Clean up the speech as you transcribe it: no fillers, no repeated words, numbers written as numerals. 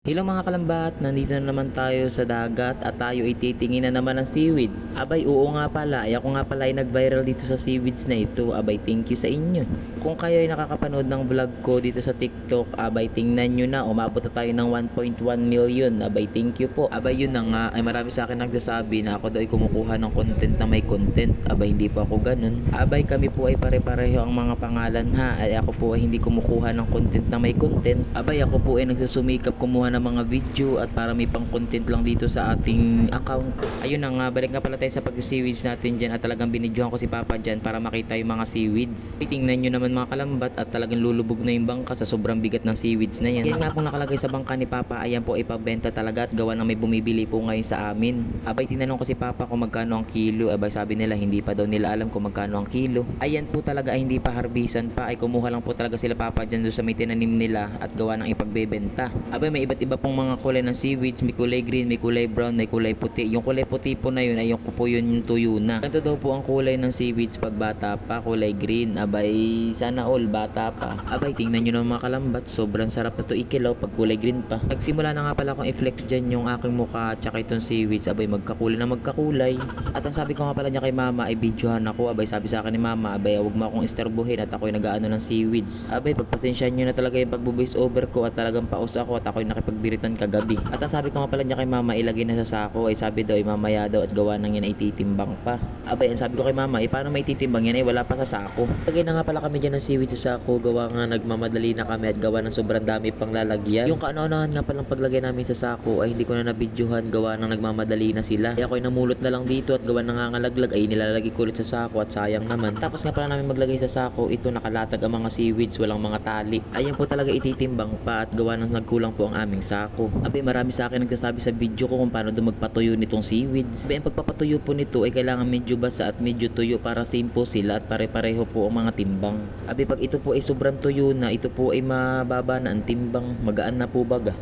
Hello mga kalambat, nandito na naman tayo sa dagat at tayo ay titingin na naman ng seaweeds. Abay, oo nga pala, ay ako nga pala ay nag-viral dito sa seaweeds na ito. Abay, thank you sa inyo. Kung kayo ay nakakapanood ng vlog ko dito sa TikTok, abay, tingnan nyo na, umabot na tayo ng 1.1 million. Abay, thank you po. Abay, yun na nga, ay marami sa akin nagsasabi na ako daw ay kumukuha ng content na may content. Abay, hindi po ako ganun. Abay, kami po ay pare-pareho ang mga pangalan ha. Ay ako po ay hindi kumukuha ng content na may content. Abay, ako po ay nagsusumikap kumuha ng mga video at para may pang content lang dito sa ating account. Ayun na nga, balik nga pala tayo sa pag-seaweeds natin dyan at talagang binidyohan ko si Papa dyan para makita yung mga seaweeds. Tingnan nyo naman mga kalambat at talagang lulubog na yung bangka sa sobrang bigat ng seaweeds na yan. Yan nga pong nakalagay sa bangka ni Papa, ayan po ipabenta talaga at gawa na may bumibili po ngayon sa amin. Abay, tinanong ko si Papa kung magkano ang kilo. Abay, sabi nila hindi pa daw nila alam kung magkano ang kilo. Ayan po talaga ay hindi pa harbisan pa, ay kumuha lang po talaga sila Papa dyan doon sa may tinanim nila at gawa ng ipagbebenta. Abay, may iba't iba pong mga kulay ng seaweeds, may kulay green, may kulay brown, may kulay puti. Yung kulay puti po na yun ay yung po yun yung tuyo na. Ganito daw po ang kulay ng seaweeds pag bata pa, kulay green. Abay, sana all bata pa. Abay, tingnan nyo naman mga kalambat, sobrang sarap na to ikilaw pag kulay green pa. Nagsimula na nga pala akong i-flex dyan yung aking mukha at saka itong seaweeds. Abay, magkakulay na magkakulay. At ang sabi ko nga pala niya kay mama ay videohan ako. Abay, sabi sa akin ni mama, abay, huwag mo akong istorbohin at ako'y nag-aano ng seaweeds. Abay, pagpasensyahan nyo na talaga yung pagbo-voice over ko at talagang paus ako at ako'y nakipagbiritan kagabi. At ang sabi ko nga pala niya kay mama, ilagay na sa sako, ay sabi daw ay mamaya daw at gawa nang yan ay titimbang pa. Abay, ang sabi ko kay mama, paano may titimbang yan ay wala pa sa sako. Lagay na nga pala kami dyan ng seaweed sa sako, gawa nga nagmamadali na kami at gawa ng sobrang dami pang lalagyan. Yung kaano-anohan nga palang paglagay namin sa sako ay hindi ko na nabidyohan, gawa nang nagmamadali na sila. Kaya ako'y namulot na lang dito at gawa nangangalaglag ay nilalagay ko ulit sa sako at sayang naman. Tapos nga pala namin maglagay sa sako, ito nakalatag ang mga seaweeds, walang mga tali. Ayan po talaga ititimbang pa at gawa nang nagkulang po ang aming sako. Abay, marami sa akin nagsasabi sa video ko kung paano daw magpatuyo nitong seaweeds. Abay, ang pagpapatuyo po nito ay kailangan medyo basa at medyo tuyo para same po sila at pare-pareho po ang mga timbang. Abay, pag ito po ay sobrang tuyo na, ito po ay mababa na ang timbang, magaan na po baga.